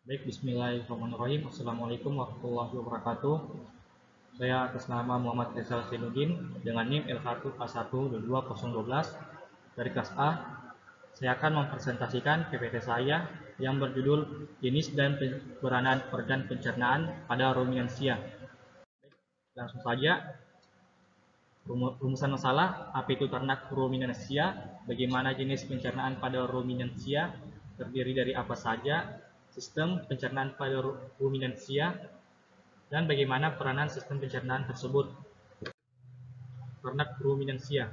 Baik, bismillahirrahmanirrahim. Assalamualaikum warahmatullahi wabarakatuh. Saya atas nama Muhammad Rizal Zainuddin dengan NIM L1A12212 dari kelas A. Saya akan mempresentasikan PPT saya yang berjudul Jenis dan Peranan Organ Pencernaan pada Ruminansia. Langsung saja, rumusan masalah, apa itu ternak ruminansia, bagaimana jenis pencernaan pada ruminansia, terdiri dari apa saja, sistem pencernaan pada ruminansia, dan bagaimana peranan sistem pencernaan tersebut. Ternak ruminansia.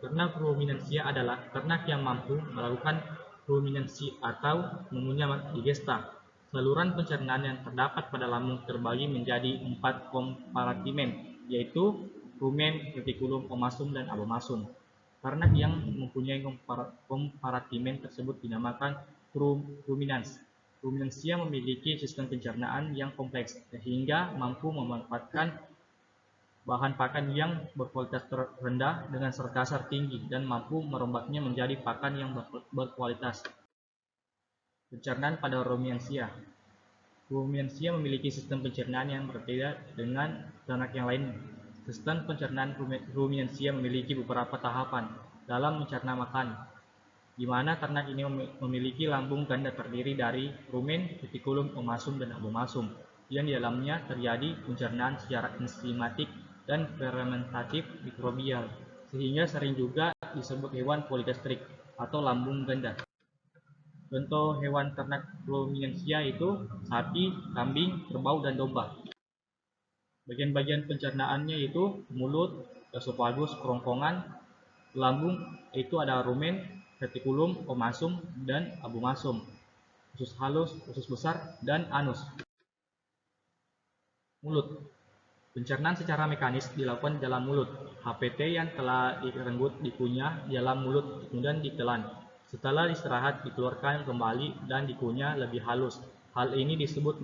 Ternak ruminansia adalah ternak yang mampu melakukan ruminansi atau mengunyah digesta. Saluran pencernaan yang terdapat pada lambung terbagi menjadi 4 kompartimen, yaitu rumen, retikulum, omasum, dan abomasum. Ternak yang mempunyai kompartimen tersebut dinamakan ruminans. Ruminansia memiliki sistem pencernaan yang kompleks sehingga mampu memanfaatkan bahan pakan yang berkualitas rendah dengan dasar tinggi dan mampu merombaknya menjadi pakan yang berkualitas. Pencernaan pada ruminansia. Ruminansia memiliki sistem pencernaan yang berbeda dengan ternak yang lain. Sistem pencernaan ruminansia memiliki beberapa tahapan dalam mencerna makan, di mana ternak ini memiliki lambung ganda terdiri dari rumen, retikulum, omasum, dan abomasum, yang di dalamnya terjadi pencernaan secara enzimatik dan fermentatif mikrobial, sehingga sering juga disebut hewan poligastrik atau lambung ganda. Contoh hewan ternak ruminansia itu sapi, kambing, kerbau, dan domba. Bagian-bagian pencernaannya itu mulut, esofagus, kerongkongan, lambung itu ada rumen, retikulum, omasum, dan abomasum, usus halus, usus besar, dan anus. Mulut. Pencernaan secara mekanis dilakukan di dalam mulut. HPT yang telah direnggut dikunyah di dalam mulut kemudian ditelan. Setelah istirahat dikeluarkan kembali dan dikunyah lebih halus. Hal ini disebut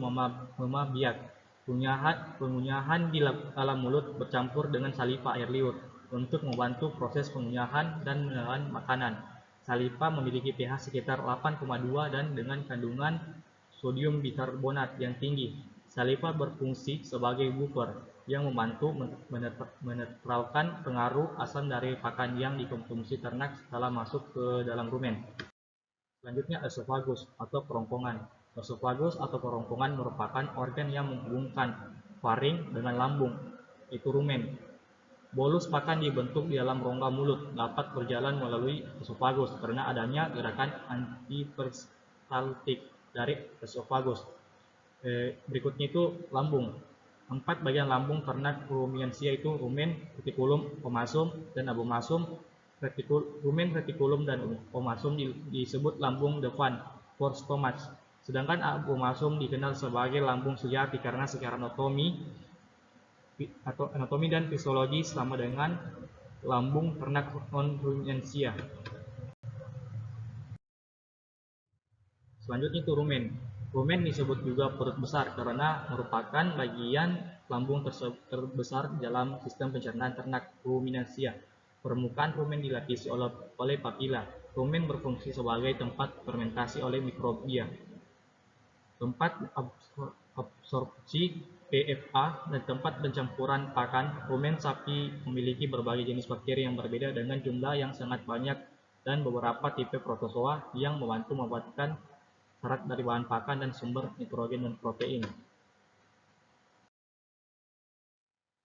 memabiat. Pengunyahan di dalam mulut bercampur dengan saliva air liur untuk membantu proses pengunyahan dan menelan makanan. Saliva memiliki pH sekitar 8,2 dan dengan kandungan sodium bikarbonat yang tinggi. Saliva berfungsi sebagai buffer yang membantu menetralkan pengaruh asam dari pakan yang dikonsumsi ternak setelah masuk ke dalam rumen. Selanjutnya esofagus atau kerongkongan. Esofagus atau kerongkongan merupakan organ yang menghubungkan faring dengan lambung, itu rumen. Bolus pakan dibentuk di dalam rongga mulut dapat berjalan melalui esofagus karena adanya gerakan antiperistaltik dari esofagus. Berikutnya itu lambung. 4 bagian lambung ternak ruminansia itu rumen, retikulum, omasum, dan abomasum. Rumen, retikulum, dan omasum disebut lambung depan, for stomach. Sedangkan abomasum dikenal sebagai lambung sejati karena secara anatomi dan fisiologi sama dengan lambung ternak non-ruminansia. Selanjutnya itu rumen. Rumen disebut juga perut besar karena merupakan bagian lambung terbesar dalam sistem pencernaan ternak ruminansia. Permukaan rumen dilapisi oleh papila. Rumen berfungsi sebagai tempat fermentasi oleh mikrobia, tempat absorpsi PFA, dan tempat pencampuran pakan. Rumen sapi memiliki berbagai jenis bakteri yang berbeda dengan jumlah yang sangat banyak dan beberapa tipe protozoa yang membantu membuatkan serat dari bahan pakan dan sumber nitrogen dan protein.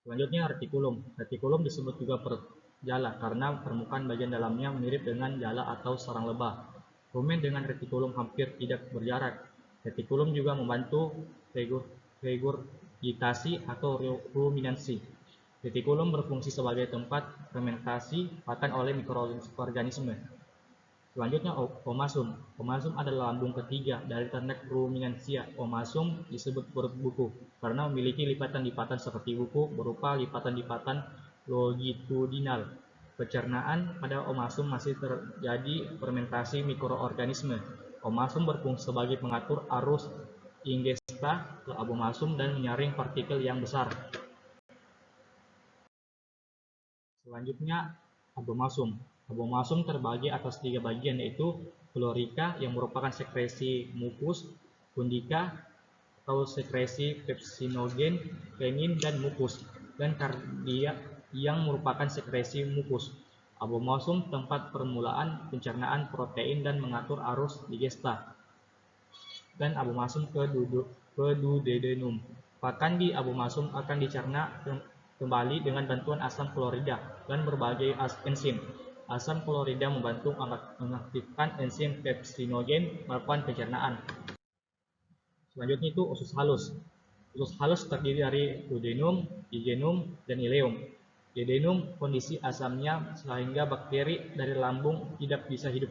Selanjutnya retikulum. Retikulum disebut juga perut jala karena permukaan bagian dalamnya mirip dengan jala atau sarang lebah. Rumen dengan retikulum hampir tidak berjarak. Retikulum juga membantu regurgitasi atau ruminansi. Retikulum berfungsi sebagai tempat fermentasi pakan oleh mikroorganisme. Selanjutnya omasum. Omasum adalah lambung ketiga dari ternak ruminansia. Omasum disebut perut buku karena memiliki lipatan-lipatan seperti buku berupa lipatan-lipatan longitudinal. Pencernaan pada omasum masih terjadi fermentasi mikroorganisme. Omasum berfungsi sebagai pengatur arus ingesta ke abomasum dan menyaring partikel yang besar. Selanjutnya abomasum. Abomasum terbagi atas 3 bagian, yaitu klorika yang merupakan sekresi mukus, pundika atau sekresi pepsinogen, renin, dan mukus, dan kardia yang merupakan sekresi mukus. Abomasum tempat permulaan pencernaan protein dan mengatur arus digesta. Dan abomasum ke duodenum. Pakan di abomasum akan dicerna kembali dengan bantuan asam klorida dan berbagai enzim. Asam klorida membantu mengaktifkan enzim pepsinogen melakukan pencernaan. Selanjutnya itu usus halus. Usus halus terdiri dari duodenum, jejunum, dan ileum. Duodenum kondisi asamnya sehingga bakteri dari lambung tidak bisa hidup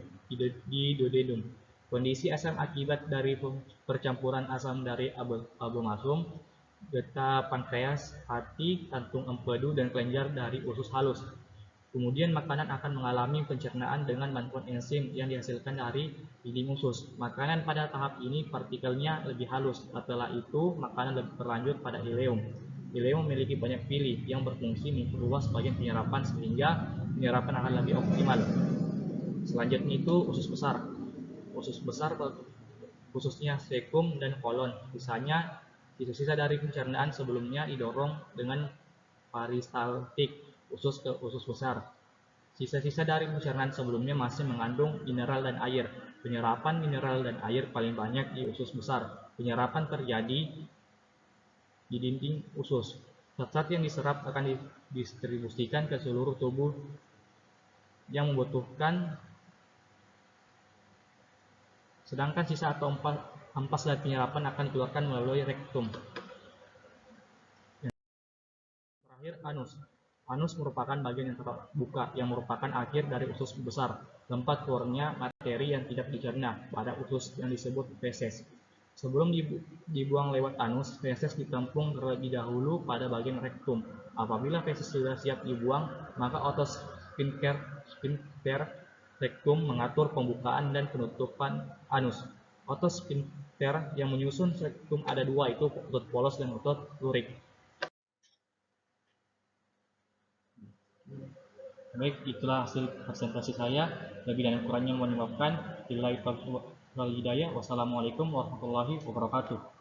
di duodenum. Kondisi asam akibat dari percampuran asam dari abomasum, getah pankreas, hati, kantung empedu, dan kelenjar dari usus halus. Kemudian makanan akan mengalami pencernaan dengan bantuan enzim yang dihasilkan dari dinding usus. Makanan pada tahap ini partikelnya lebih halus. Setelah itu, makanan lebih berlanjut pada ileum. Ileum memiliki banyak pili yang berfungsi memperluas bagian penyerapan sehingga penyerapan akan lebih optimal. Selanjutnya itu usus besar. Usus besar khususnya sekum dan kolon. Sisanya sisa-sisa dari pencernaan sebelumnya didorong dengan peristaltik usus ke usus besar. Sisa-sisa dari pencernaan sebelumnya masih mengandung mineral dan air. Penyerapan mineral dan air paling banyak di usus besar. Penyerapan terjadi di dinding usus. Zat-zat yang diserap akan didistribusikan ke seluruh tubuh yang membutuhkan, sedangkan sisa atau ampas dari penyerapan akan dikeluarkan melalui rektum. Terakhir, anus. Anus merupakan bagian yang terbuka yang merupakan akhir dari usus besar, tempat keluarnya materi yang tidak dicerna pada usus yang disebut feses. Sebelum dibuang lewat anus, feses ditampung terlebih dahulu pada bagian rektum. Apabila feses sudah siap dibuang, maka otot sphincter rektum mengatur pembukaan dan penutupan anus. Otot sphincter yang menyusun rektum ada dua, itu otot polos dan otot lurik. Baik, itulah hasil presentasi saya. Lebih dan kurangnya mohon dimaafkan. Billahi taufiq wal hidayah. Wassalamualaikum warahmatullahi wabarakatuh.